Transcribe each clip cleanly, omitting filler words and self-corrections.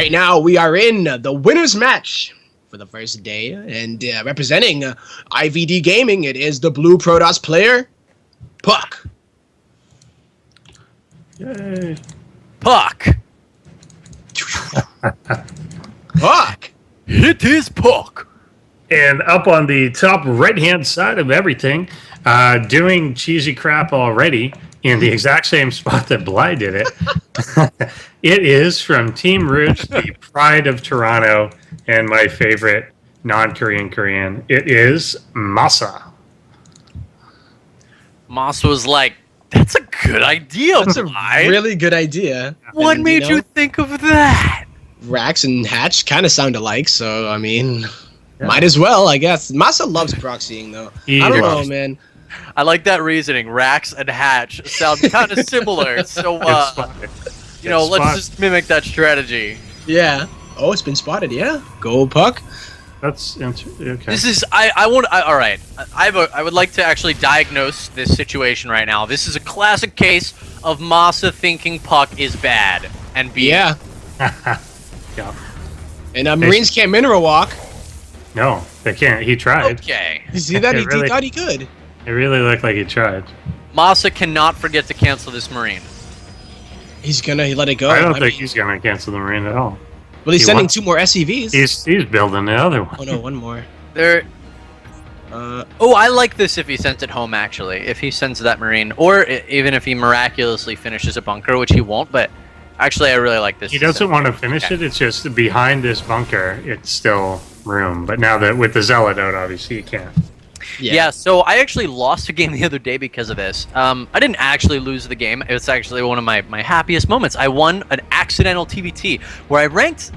right now we are in the winner's match for the first day, and representing IVD Gaming, it is the Blue Protoss player, puCK. Yay. puCK. puCK. It is puCK. And up on the top right-hand side of everything, doing cheesy crap already in the exact same spot that Bly did it. It is from Team Rouge, the pride of Toronto, and my favorite non-Korean Korean. It is MaSa. MaSa was like, that's a good idea, That's a Bly. really good idea. What And, made you think of that? Rax and Hatch kind of sound alike, so I mean, Yeah. might as well, I guess. MaSa loves proxying, though. He I don't loves- know, man. I like that reasoning. Rax and Hatch sound kind of similar, so It's spotted. you know, It's let's spotted. just mimic that strategy. Yeah. Oh, it's been spotted. Yeah. Go puCK. That's okay. This is all right. I would like to actually diagnose this situation right now. This is a classic case of MaSa thinking puCK is bad and being Yeah. Yeah. And Marines can't mineral walk. No, they can't. He tried. okay. You see that? It He really- thought he could. It really looked like he tried. MaSa cannot forget to cancel this Marine. He's gonna let it go. I don't think mean, he's going to cancel the Marine at all. well, he's he sending wants- 2 more SCVs. He's building the other one. Oh no, one more. There. Uh, Oh, I like this if he sends it home. Actually, if he sends that Marine, or even if he miraculously finishes a bunker, which he won't. But actually, I really like this. He doesn't want to finish it. It's just behind this bunker, it's still room. But now that with the Zealot out, obviously you can't. Yeah, so I actually lost a game the other day because of this. I didn't actually lose the game. It was actually one of my happiest moments. I won an accidental TBT where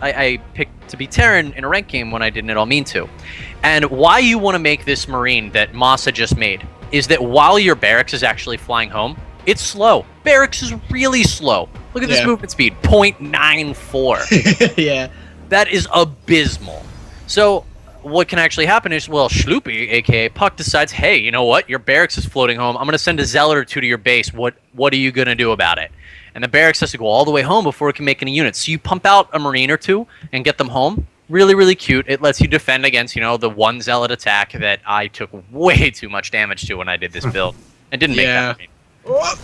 I picked to be Terran in a ranked game when I didn't at all mean to. And why you want to make this Marine that MaSa just made is that while your barracks is actually flying home, it's slow. Barracks is really slow. Look at this Yeah. movement speed, 0.94. yeah. That is abysmal. So what can actually happen is, well, Schloopy, aka puCK, decides, hey, you know what? Your barracks is floating home. I'm going to send a Zealot or 2 to your base. What are you going to do about it? And the barracks has to go all the way home before it can make any units. So you pump out a Marine or 2 and get them home. Really, really cute. It lets you defend against, the one Zealot attack that I took way too much damage to when I did this build. And didn't make Yeah. that Marine. Oh,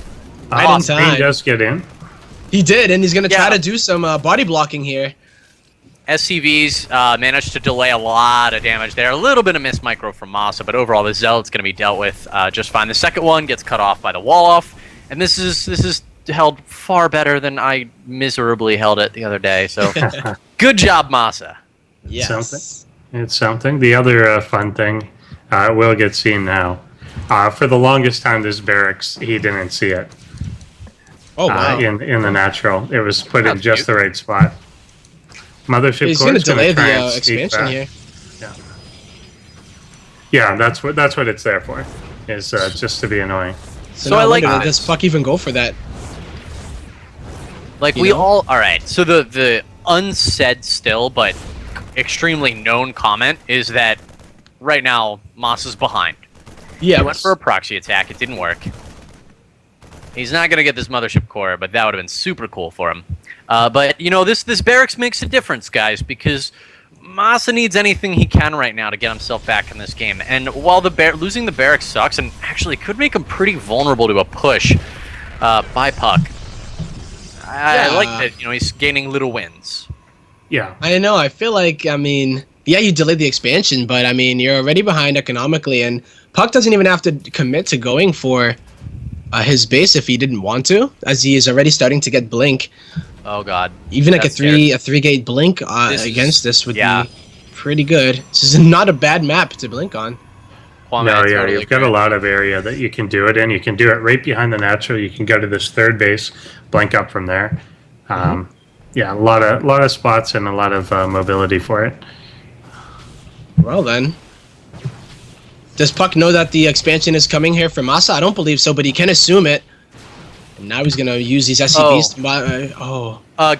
right in Marine time. does get in. He did, and he's gonna try Yeah. to do some body blocking here. SCVs managed to delay a lot of damage there. A little bit of missed micro from MaSa, but overall the Zealot's going to be dealt with just fine. The second one gets cut off by the wall off, and this is held far better than I miserably held it the other day. So good job, MaSa. Yes. Something. It's something. The other fun thing will get seen now. For the longest time, this barracks, he didn't see it Oh wow. in the natural. It was put in That's just cute. the right spot. Mothership He's core gonna is gonna delay try the and sneak expansion back. here. Yeah, that's what it's there for. Is just to be annoying. So I like Does this. puCK even go for that? Like You we know? all right. So the unsaid still, but extremely known comment is that right now MaSa's behind. Yeah. He went for a proxy attack. It didn't work. He's not going to get this mothership core, but that would have been super cool for him. But, this barracks makes a difference, guys, because MaSa needs anything he can right now to get himself back in this game. And while losing the barracks sucks and actually could make him pretty vulnerable to a push by puCK, I Yeah. like that, he's gaining little wins. Yeah. I don't know. I feel like, yeah, you delayed the expansion, but you're already behind economically, and puCK doesn't even have to commit to going for his base if he didn't want to, as he is already starting to get blink. Oh, God. Even like a That's scary. 3-gate blink This is- against this would yeah. be pretty good. This is not a bad map to blink on. Kwame, No, it's yeah, totally you've got great. a lot of area that you can do it in. You can do it right behind the natural. You can go to this third base, blank up from there. Yeah, a lot of spots and a lot of mobility for it. Well then. Does puCK know that the expansion is coming here for MaSa? I don't believe so, but he can assume it. And now he's gonna use these SCVs to buy.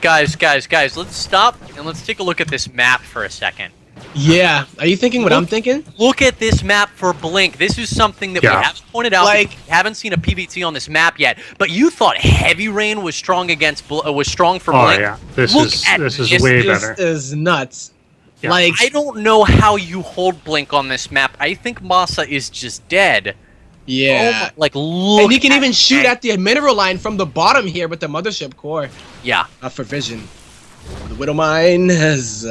Guys, let's stop and let's take a look at this map for a second. Yeah. Are you thinking what I'm thinking? Look at this map for Blink. This is something that we haven't pointed out. Like, we haven't seen a PVT on this map yet. But you thought Heavy Rain was strong was strong for Blink. Oh yeah, this is way better. This is nuts. Yeah. Like, I don't know how you hold Blink on this map. I think MaSa is just dead. yeah. Oh, like, look. And he can even shoot at the mineral line from the bottom here with the mothership core. Yeah. For vision. The Widow Mine has.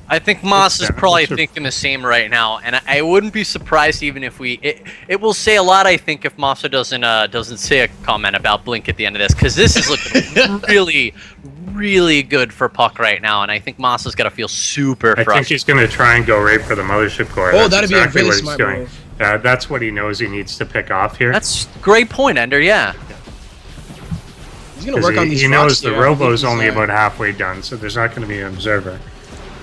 I think MaSa's probably thinking the same right now, and I wouldn't be surprised even if it will say a lot. I think if MaSa doesn't say a comment about Blink at the end of this, because this is looking really good for puCK right now, and I think MaSa's got to feel super frustrated. I think he's going to try and go right for the mothership core. Oh, that'd exactly be a really what he's smart doing. move. That's what he knows he needs to pick off here. That's a great point, Ender. Yeah. He's gonna work on these. He knows the here. Robo's only about halfway done, so there's not going to be an observer.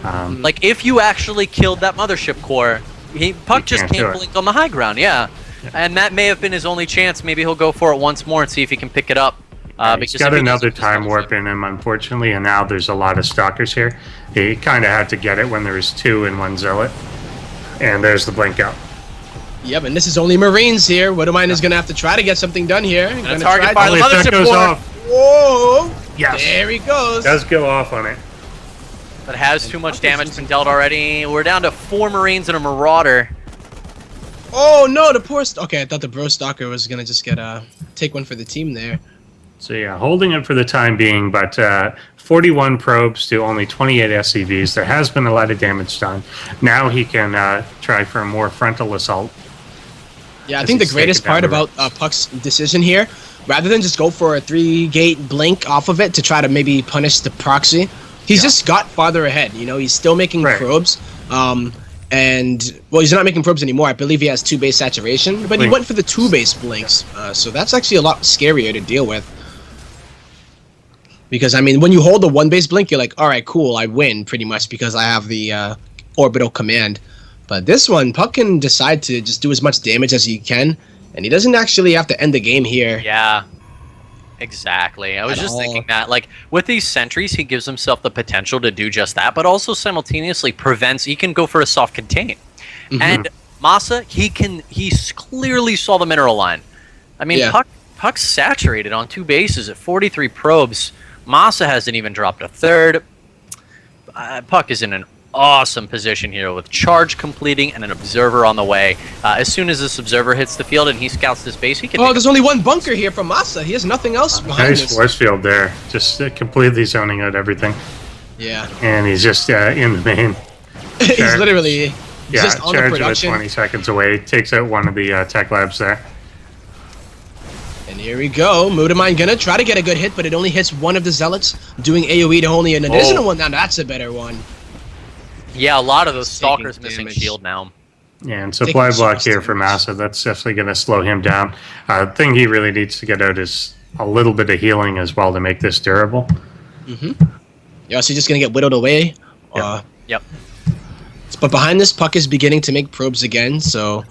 Like, if you actually killed that mothership core, puCK just can't Blink on the high ground, yeah. And that may have been his only chance. Maybe he'll go for it once more and see if he can pick it up. He's got another time warp in him, unfortunately, and now there's a lot of stalkers here. He kind of had to get it when there was 2 in 1 zealot. And there's the blink out. Yep, and this is only Marines here. Widowmine is gonna have to try to get something done here. Gonna target fire the mothership goes core. off. Whoa! Yes. There he goes. Does go off on it. But has too much damage been dealt already. We're down to 4 Marines and a Marauder. Oh no, the poor. Okay, I thought the bro stalker was gonna just get take one for the team there. So yeah, holding it for the time being, but 41 probes to only 28 SCVs. There has been a lot of damage done. Now he can try for a more frontal assault. Yeah, I think the greatest part about puCK's decision here, rather than just go for a 3-gate blink off of it to try to maybe punish the proxy, he's just got farther ahead. You know, he's still making probes. And, well, he's not making probes anymore. I believe he has 2 base saturation, but he went for the 2 base blinks. So that's actually a lot scarier to deal with. Because, I mean, when you hold the 1 base blink, you're like, all right, cool, I win pretty much because I have the orbital command. But this one, puCK can decide to just do as much damage as he can, and he doesn't actually have to end the game here. Yeah, exactly. I was just thinking that, like, with these sentries, he gives himself the potential to do just that, but also simultaneously prevents, he can go for a soft contain. And MaSa, he clearly saw the mineral line. I mean, puCK's saturated on 2 bases at 43 probes. MaSa hasn't even dropped a third. puCK is in an awesome position here with charge completing and an observer on the way. As soon as this observer hits the field and he scouts this base, he can. Oh, there's only 1 bunker here from MaSa. He has nothing else behind this. Nice force field there, just completely zoning out everything. Yeah. And he's just in the main. He's literally just on the charge production. 20 seconds away. Takes out one of the tech labs there. And here we go. Mudamine gonna try to get a good hit, but it only hits one of the zealots, doing AoE to only an additional one. Now that's a better one. Yeah, a lot of those stalkers missing shield now. Yeah, and supply block here for MaSa. That's definitely going to slow him down. The thing he really needs to get out is a little bit of healing as well to make this durable. Yeah, so he's just going to get whittled away. Yep. But behind this, puCK is beginning to make probes again, so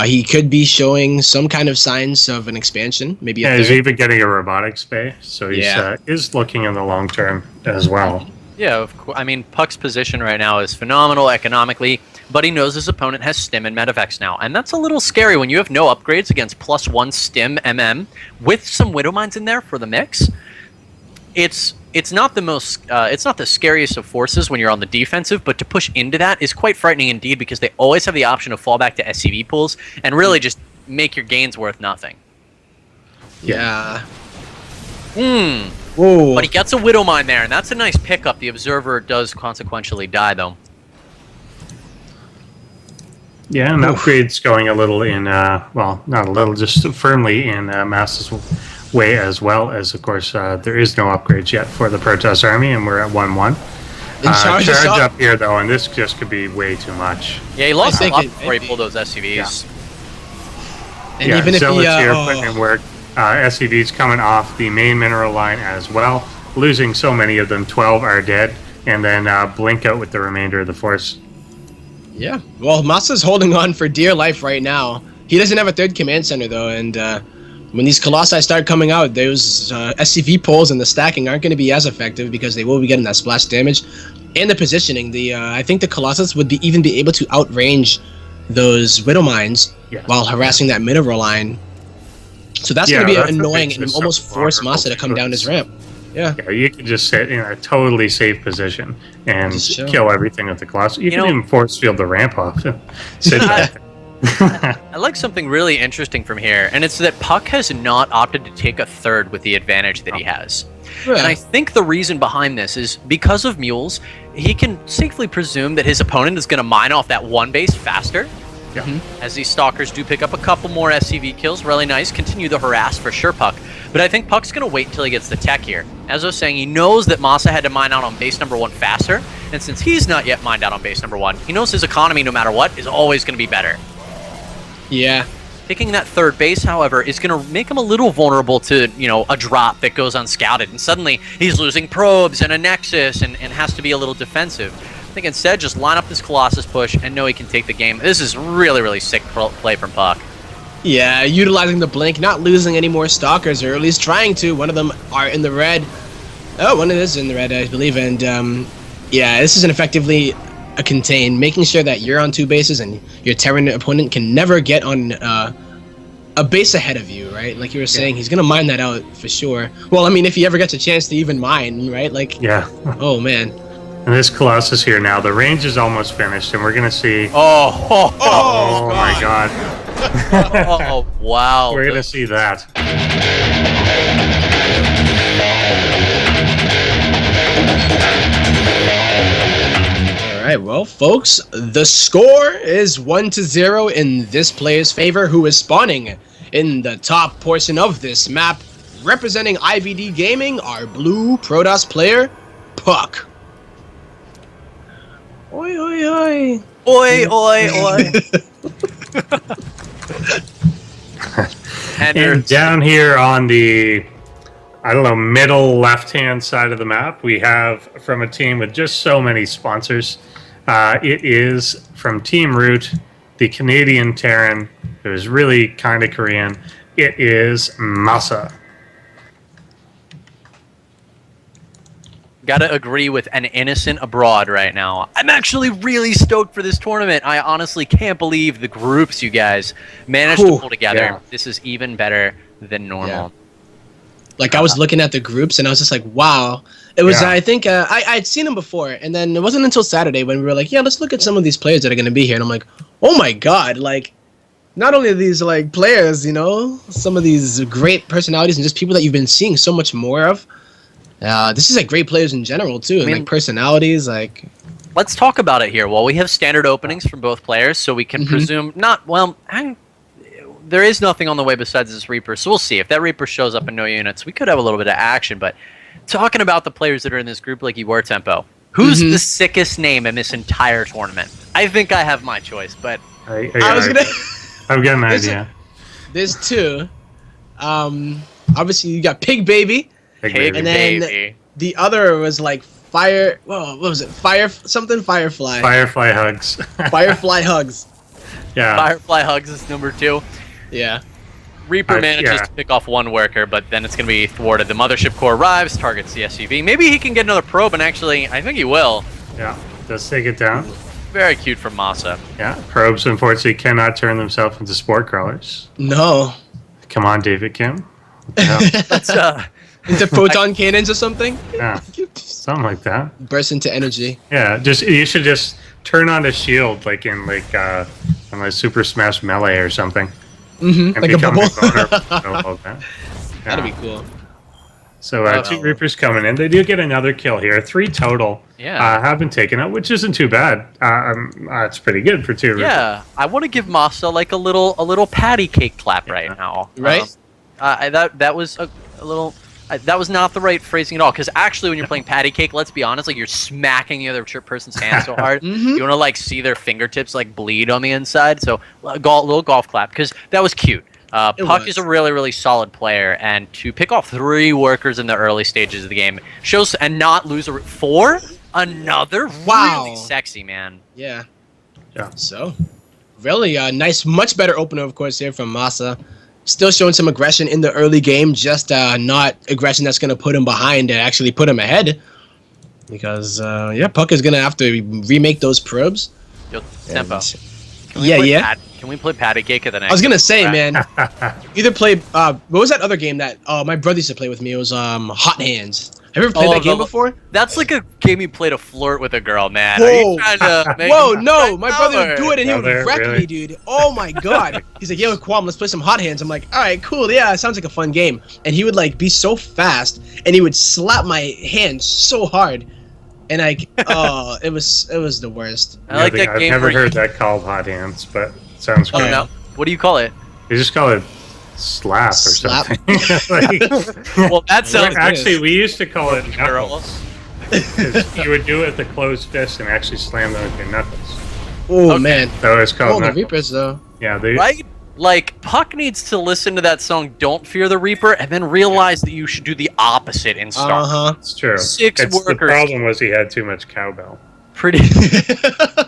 he could be showing some kind of signs of an expansion. Maybe he's even getting a robotics bay, so he's is looking in the long term as well. Yeah, of course. I mean, puCK's position right now is phenomenal economically, but he knows his opponent has stim and medifex now, and that's a little scary when you have no upgrades against +1 stim MM with some widow mines in there for the mix. It's not the most it's not the scariest of forces when you're on the defensive, but to push into that is quite frightening indeed because they always have the option of fall back to SCV pools and really just make your gains worth nothing. Yeah. Whoa. But he gets a widow mine there, and that's a nice pickup. The observer does consequentially die, though. Yeah, and upgrade's going a little in, well, not a little, just firmly in MaSa's way as well as, of course, there is no upgrades yet for the Protoss army, and we're at 1-1. Charge up here, though, and this just could be way too much. Yeah, he lost a lot before he pulled those SCVs. And even if he... here putting in work. SCVs coming off the main mineral line as well, losing so many of them. 12 are dead, and then blink out with the remainder of the force. Yeah, well, MaSa's holding on for dear life right now. He doesn't have a 3rd command center, though, and when these Colossi start coming out, those SCV pulls and the stacking aren't going to be as effective because they will be getting that splash damage. and the positioning. I think the Colossus would even be able to outrange those Widow Mines while harassing that middle line. So that's going to be annoying and almost force MaSa to come down his ramp. Yeah, you can just sit in a totally safe position and kill everything with the Colossus. You can even force field the ramp off. Sit back. I like something really interesting from here, and it's that puCK has not opted to take a third with the advantage that he has. Yeah. And I think the reason behind this is because of mules, he can safely presume that his opponent is going to mine off that one base faster. Yeah. As these stalkers do pick up a couple more SCV kills, really nice. Continue the harass for sure, puCK. But I think puCK's going to wait until he gets the tech here. As I was saying, he knows that MaSa had to mine out on base number 1 faster, and since he's not yet mined out on base number 1, he knows his economy, no matter what, is always going to be better. Yeah. Picking that third base, however, is going to make him a little vulnerable to, a drop that goes unscouted, and suddenly he's losing probes and a nexus and has to be a little defensive. I think instead, just line up this Colossus push and know he can take the game. This is really, really sick play from puCK. Yeah, utilizing the blink, not losing any more stalkers, or at least trying to. One of them are in the red. Oh, one of them is in the red, I believe. And yeah, this is effectively a contain, making sure that you're on 2 bases and your Terran opponent can never get on a base ahead of you, right? Like you were saying, he's gonna mine that out for sure. Well, I mean, if he ever gets a chance to even mine, right? Like, oh man. And this Colossus here now, the range is almost finished, and we're gonna see. Oh my God! Oh wow! We're gonna see that. All right, well, folks, the score is 1-0 in this player's favor, who is spawning in the top portion of this map, representing IVD Gaming, our blue Protoss player, puCK. Oi, oi, oi. Oi, oi, oi. And down here on the, middle left-hand side of the map, we have from a team with just so many sponsors. It is from Team Root, the Canadian Terran, who is really kind of Korean. It is MaSa. Gotta agree with an innocent abroad right now. I'm actually really stoked for this tournament. I honestly can't believe the groups you guys managed to pull together. Yeah. This is even better than normal. Yeah. Like, I was looking at the groups and I was just like, wow. It was, I think, I'd seen them before, and then it wasn't until Saturday when we were like, yeah, let's look at some of these players that are going to be here. And I'm like, oh my God, like, not only are these, like, players, some of these great personalities and just people that you've been seeing so much more of. This is like great players in general too, and like personalities. Like, let's talk about it here. Well, we have standard openings from both players, so we can presume there is nothing on the way besides this Reaper. So we'll see if that Reaper shows up in no units. We could have a little bit of action. But talking about the players that are in this group, like you were, Tempo, who's the sickest name in this entire tournament? I think I have my choice, but I've got an idea. There's 2. Obviously you got Pig Baby. And then the other was like Fire. Well, what was it? Firefly. Firefly Hugs. Firefly Hugs. Yeah. Firefly Hugs is number 2. Yeah. Reaper manages to pick off 1 worker, but then it's going to be thwarted. The Mothership Core arrives, targets the SUV. Maybe he can get another probe, and actually, I think he will. Yeah, does take it down. Very cute from MaSa. Yeah, probes unfortunately cannot turn themselves into sport crawlers. No. Come on, David Kim. Let's into photon cannons or something? Yeah, something like that. Burst into energy. Yeah, you should just turn on the shield like in Super Smash Melee or something. Like a bubble. That'd be cool. So 2 Reapers coming in. They do get another kill here. 3 total have been taken out, which isn't too bad. It's pretty good for 2 Reapers. Yeah, I want to give MaSa like a little patty cake clap right now. Right? That was a little. That was not the right phrasing at all. Because actually, when you're playing patty cake, let's be honest, like you're smacking the other person's hand so hard, you want to like see their fingertips like bleed on the inside. So little golf clap, because that was cute. puCK is a really, really solid player, and to pick off 3 workers in the early stages of the game shows, and not lose 4, another really sexy, man. Yeah. So, really nice, much better opener, of course, here from MaSa. Still showing some aggression in the early game, just not aggression that's going to put him behind and actually put him ahead. because yeah, puCK is gonna have to remake those probes. Yo, Tempo. And- Can we yeah, play yeah. Can we play Patty Cake at the next? I was gonna say, Right. man, either play. What was that other game that my brother used to play with me? It was Hot Hands. Have you ever played Oh, that game the- before? That's like a game you play to flirt with a girl, man. Whoa. Are you trying to make Whoa, him no, my my brother would do lover? it and he would Brother, wreck really? me, dude. Oh my god. He's like, yo, Quam, let's play some Hot Hands. I'm like, all right, cool, yeah, it sounds like a fun game. And he would like be so fast, and he would slap my hand so hard, and like, oh, it was the worst. I like that I've game. never where you- heard that called Hot Hands, but it sounds Oh, great. no. What do you call it? You just call it slap or Slap. something. Like- Well, that sounds actually, we used to call it girl. knuckles. 'Cause you would do it with a closed fist and actually slam them with your knuckles. Oh Okay. man. So it's Oh, called the knuckles. Reapers though. Yeah, they, Right? Like, puCK needs to listen to that song, Don't Fear the Reaper, and then realize that you should do the opposite in Star. Uh it's true. Six The workers. problem was he had too much cowbell. Pretty.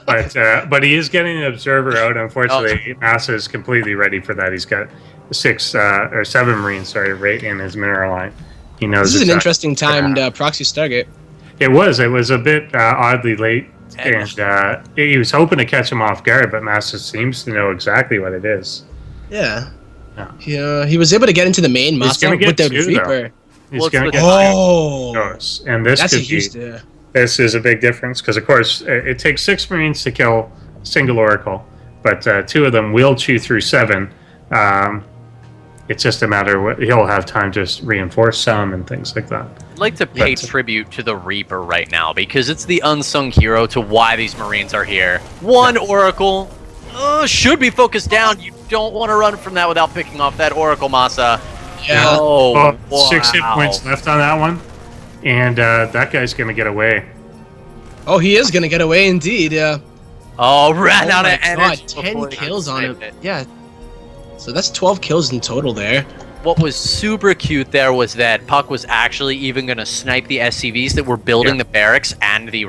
huh. But he is getting an observer out. Unfortunately, MaSa is completely ready for that. He's got 7 Marines, sorry, right in his mineral line. He knows This is an exactly- interesting timed proxy Stargate. It was a bit oddly late, and he was hoping to catch him off guard, but MaSa seems to know exactly what it is. Yeah. Yeah. Yeah, he was able to get into the main He's gonna MaSa get with the 2, though. Reaper. He's Well, it's going to the- get Oh, those, and this that's a could be. huge. This is a big difference because, of course, it takes 6 Marines to kill a single Oracle, but 2 of them will chew through 7. It's just a matter of what he'll have time to just reinforce some and things like that. I'd like to pay tribute to the Reaper right now because it's the unsung hero to why these Marines are here. One Oracle should be focused down. You don't want to run from that without picking off that Oracle, MaSa. Yeah. Oh, Well, wow. 6 hit points left on that one, and that guy's going to get away. Oh, he is gonna get away indeed. Oh, ran out my of energy. God, 10 before he kills on him. sniped it. Yeah. So that's 12 kills in total there. What was super cute there was that puCK was actually even going to snipe the SCVs that were building the barracks and the,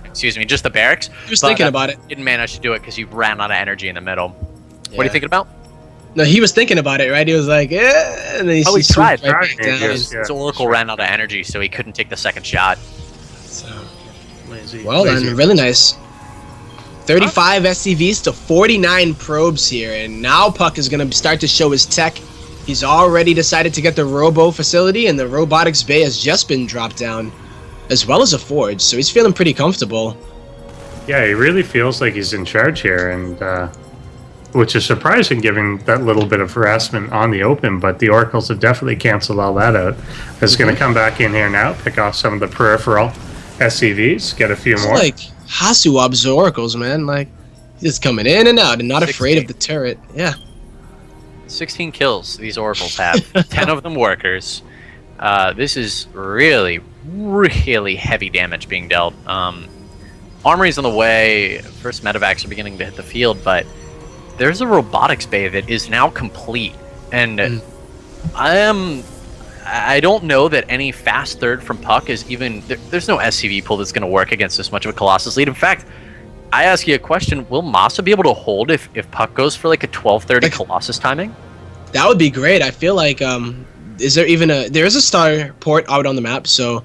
excuse me, just the barracks. He was But, thinking about it. Didn't manage to do it because he ran out of energy in the middle. What are Yeah. you thinking about? No, he was thinking about it, right? He was like, eh, and then he Oh, he swooped tried. right back Tried, down. yes. His Oracle ran out of energy, so he couldn't take the second shot. So, Lazy. well lazy. then, really nice. 35 SCVs to 49 probes here, and now puCK is going to start to show his tech. He's already decided to get the Robo facility, and the Robotics Bay has just been dropped down, as well as a Forge, so he's feeling pretty comfortable. Yeah, he really feels like he's in charge here, and which is surprising given that little bit of harassment on the open, but the Oracles have definitely canceled all that out. It's going to come back in here now, pick off some of the peripheral SCVs, get a few It's more. like Hasuab's Oracles, man. Like, he's just coming in and out and not afraid 16. of the turret. Yeah. 16 kills these Oracles have. 10 of them workers. This is really, really heavy damage being dealt. Armory's on the way. First medevacs are beginning to hit the field, but there's a robotics bay that is now complete. And I don't know that any fast third from puCK is even... there's no SCV pull that's going to work against this much of a Colossus lead. In fact, I ask you a question. Will MaSa be able to hold if puCK goes for like a 12:30 Colossus timing? That would be great. I feel like is there even there is a star port out on the map, so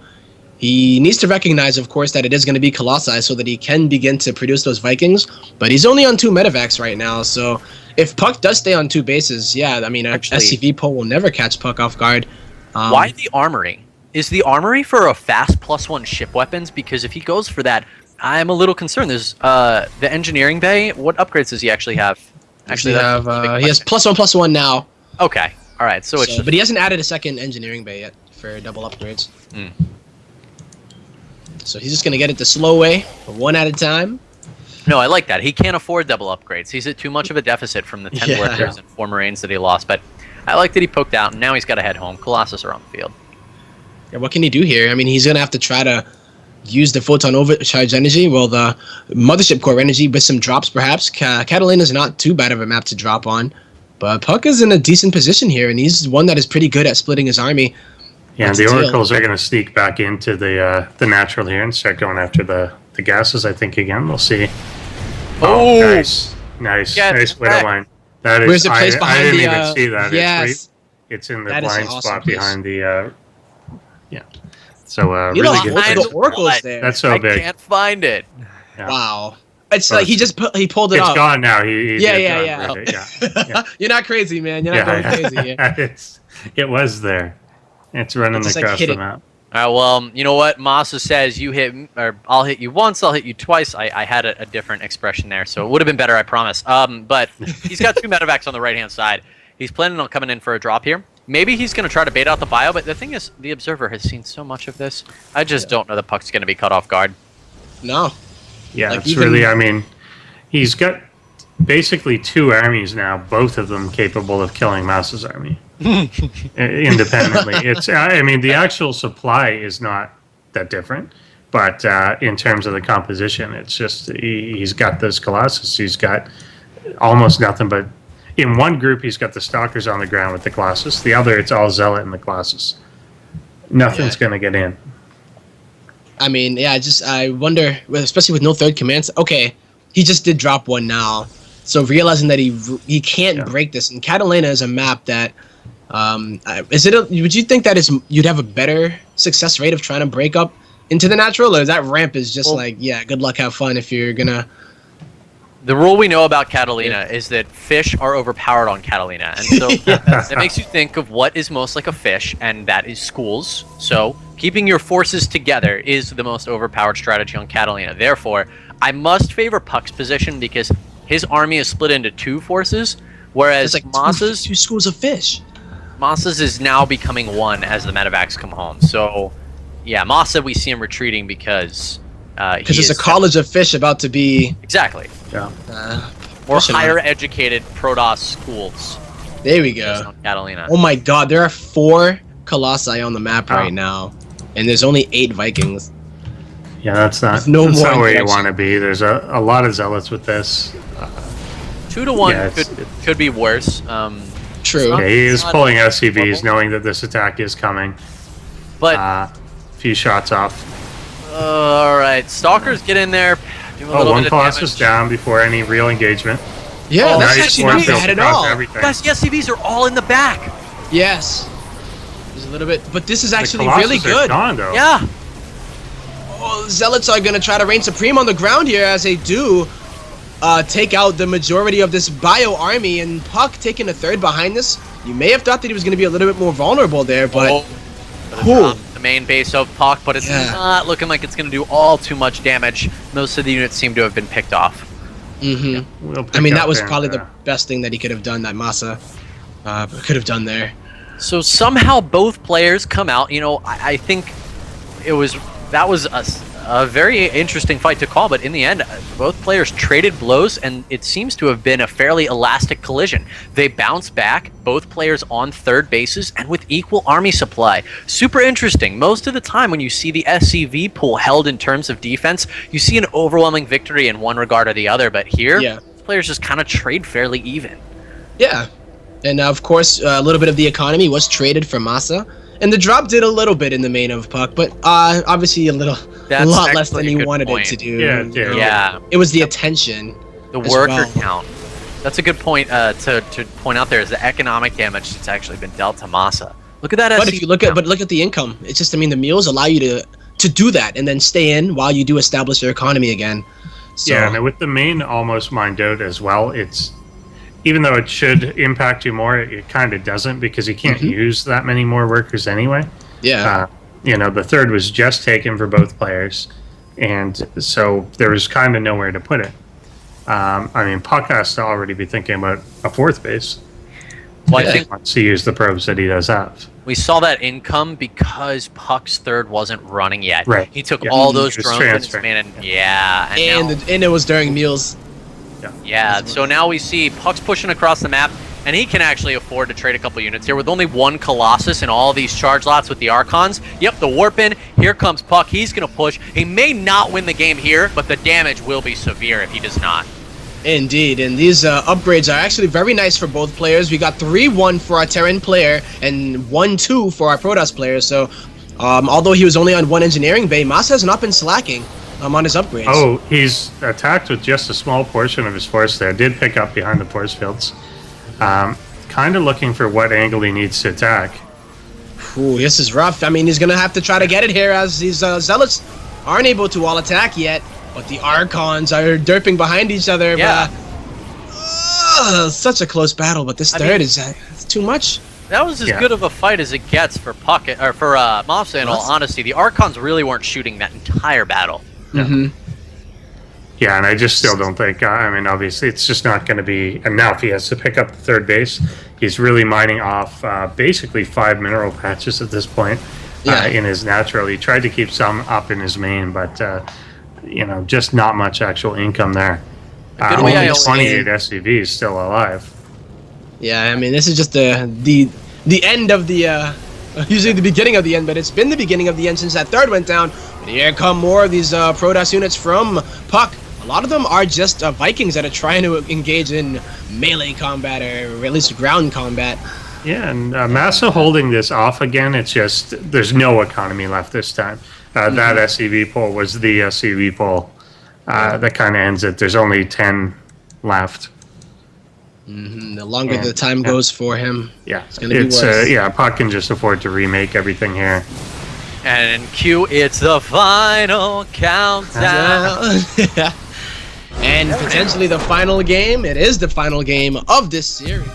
he needs to recognize, of course, that it is going to be Colossi so that he can begin to produce those Vikings. But he's only on 2 medevacs right now, so if puCK does stay on 2 bases, yeah, I mean, a Actually- SCV pull will never catch puCK off guard. Why the armory? Is the armory for a fast +1 ship weapons? Because if he goes for that, I'm a little concerned. There's the engineering bay. What upgrades does he actually have? Actually, that's a big he has question. +1/+1 now. Okay, all right. So it's So, but he hasn't added a second engineering bay yet for double upgrades. Mm. So he's just gonna get it the slow way, 1 at a time. no, I like that. He can't afford double upgrades. He's at too much of a deficit from the 10 Yeah. workers and 4 Marines that he lost. But I like that he poked out, and now he's got to head home. Colossus are on the field. Yeah, what can he do here? I mean, he's gonna have to try to use the photon overcharge energy, well, the mothership core energy with some drops, perhaps. Catalina's not too bad of a map to drop on, but puCK is in a decent position here, and he's one that is pretty good at splitting his army. Yeah, That's the the deal. Oracles are going to sneak back into the natural here and start going after the gases, I think, again. We'll see. Oh! Nice. Get Nice back. widow line. That is, Where's it placed I behind didn't the, even see that. yes. It's in the That is an blind awesome spot place. behind the, yeah. So You really know, good. behind the thing. Oracle's what? there. That's so I big. can't find it. Yeah. Wow. It's Well, like he pulled it It's off. gone now. He Yeah, did yeah, gone with it, yeah. You're not crazy, man. You're not going crazy. Yeah. It was there. It's running It's just like across the hitting. map. All right, well, you know what? MaSa says you hit, or I'll hit you once, I'll hit you twice. I had a different expression there, so it would have been better, I promise. But he's got 2 medevacs on the right-hand side. He's planning on coming in for a drop here. Maybe he's going to try to bait out the bio, but the thing is, the Observer has seen so much of this. I just don't know that puCK's going to be caught off guard. No. Yeah, Like, it's even- really, I mean, he's got basically 2 armies now, both of them capable of killing MaSa's army independently. I mean, the actual supply is not that different, but in terms of the composition, it's just he's got this Colossus. He's got almost nothing but, in one group, he's got the Stalkers on the ground with the Colossus. The other, it's all Zealot and the Colossus. Nothing's going to get in. I mean, yeah, I wonder, especially with no third commands. Okay, he just did drop one now, so realizing that he can't break this. And Catalina is a map that, would you think that you'd have a better success rate of trying to break up into the natural, or that ramp is just like, yeah, good luck, have fun if you're gonna. The rule we know about Catalina is that fish are overpowered on Catalina, and so that makes you think of what is most like a fish, and that is schools. So keeping your forces together is the most overpowered strategy on Catalina. Therefore, I must favor puCK's position because his army is split into 2 forces, whereas It's like MaSa's two schools of fish. MaSa's is now becoming 1 as the medevacs come home. So, yeah, MaSa, we see him retreating because Because it's a college of fish about to be. Exactly. Yeah. More pushing on. higher educated Protoss schools. There we Just go. on Catalina. Oh my God, there are 4 colossi on the map right now, and there's only 8 Vikings. Yeah, that's not, With no that's more not where you interaction. want to be. There's a lot of Zealots with this. 2 to 1 Yeah, it's- could be worse. True. Yeah, he is not pulling SCVs, horrible. knowing that this attack is coming. But Few shots off. all right, Stalkers get in there. Do a little One bit of Colossus damage. down before any real engagement. Yeah, Oh, that's nice actually force not field bad at across all. everything. Guys, the SCVs are all in the back. Yes. There's a little bit, but this is The actually Colossus really are good. gone, though. Yeah. Oh, Zealots are going to try to reign supreme on the ground here as they do take out the majority of this bio army, and puCK taking a third behind this. You may have thought that he was going to be a little bit more vulnerable there, but Oh, the main base of puCK, but it's Yeah. not looking like it's going to do all too much damage. Most of the units seem to have been picked off. mhm. We'll I pick mean, up that was there, probably the best thing that he could have done, that MaSa could have done there. So somehow both players come out. You know, I think that was a very interesting fight to call, but in the end, both players traded blows, and it seems to have been a fairly elastic collision. They bounced back, both players on third bases, and with equal army supply. Super interesting. Most of the time when you see the SCV pool held in terms of defense, you see an overwhelming victory in one regard or the other, but here, Yeah. players just kind of trade fairly even. Yeah. And of course, a little bit of the economy was traded for MaSa. And the drop did a little bit in the main of puCK, but obviously a That's lot less than actually a he good wanted point. it to do. Yeah, it did. Yeah. It was the attention. The as worker well. count. That's a good point to point out there is the economic damage that's actually been dealt to MaSa. Look at that. But SC if you look at the income, it's just, I mean, the meals allow you to do that and then stay in while you do establish your economy again. So, Yeah, and with the main almost mined out as well, it's, even though it should impact you more, it kind of doesn't, because you can't use that many more workers anyway. yeah. The third was just taken for both players, and so there was kind of nowhere to put it. I mean, puCK has to already be thinking about a 4th base Well, I think once he used the probes that he does have. we saw that income because puCK's third wasn't running yet. Right. He took Yeah. all those He was drones in his transferring. man, and And it was during meals. yeah. So now we see puCK's pushing across the map, and he can actually afford to trade a couple units here with only 1 Colossus and all these charge lots with the Archons. Yep, the warp in. Here comes puCK. He's going to push. He may not win the game here, but the damage will be severe if he does not. Indeed, and these upgrades are actually very nice for both players. We got 3-1 for our Terran player and 1-2 for our Protoss player. So, although he was only on 1 engineering bay, MaSa has not been slacking on his upgrades. Oh, he's attacked with just a small portion of his force there. Did pick up behind the force fields. Kind of looking for what angle he needs to attack. Ooh, this is rough. I mean, he's gonna have to try to get it here as these Zealots aren't able to wall attack yet, but the Archons are derping behind each other. Yeah. Such a close battle, but this third is it's too much. That was as good of a fight as it gets for puCK, or for MaSa, in all honesty. The Archons really weren't shooting that entire battle. Yeah, and I just still don't think, I mean, obviously it's just not going to be enough. He has to pick up the third base. He's really mining off basically 5 mineral patches at this point in his natural. He tried to keep some up in his main, but, you know, just not much actual income there. Only 28 SCVs still alive. Yeah, I mean, this is just the end of the, usually the beginning of the end, but it's been the beginning of the end since that third went down. And here come more of these Protoss units from puCK. A lot of them are just Vikings that are trying to engage in melee combat, or at least ground combat. Yeah, and MaSa holding this off again, it's just, there's no economy left this time. That SCV pull was the SCV pull. That kind of ends it. There's only 10 left. The longer the time goes for him, it's going to be worse. puCK can just afford to remake everything here. And cue, it's the final countdown. And potentially the final game. It is the final game of this series.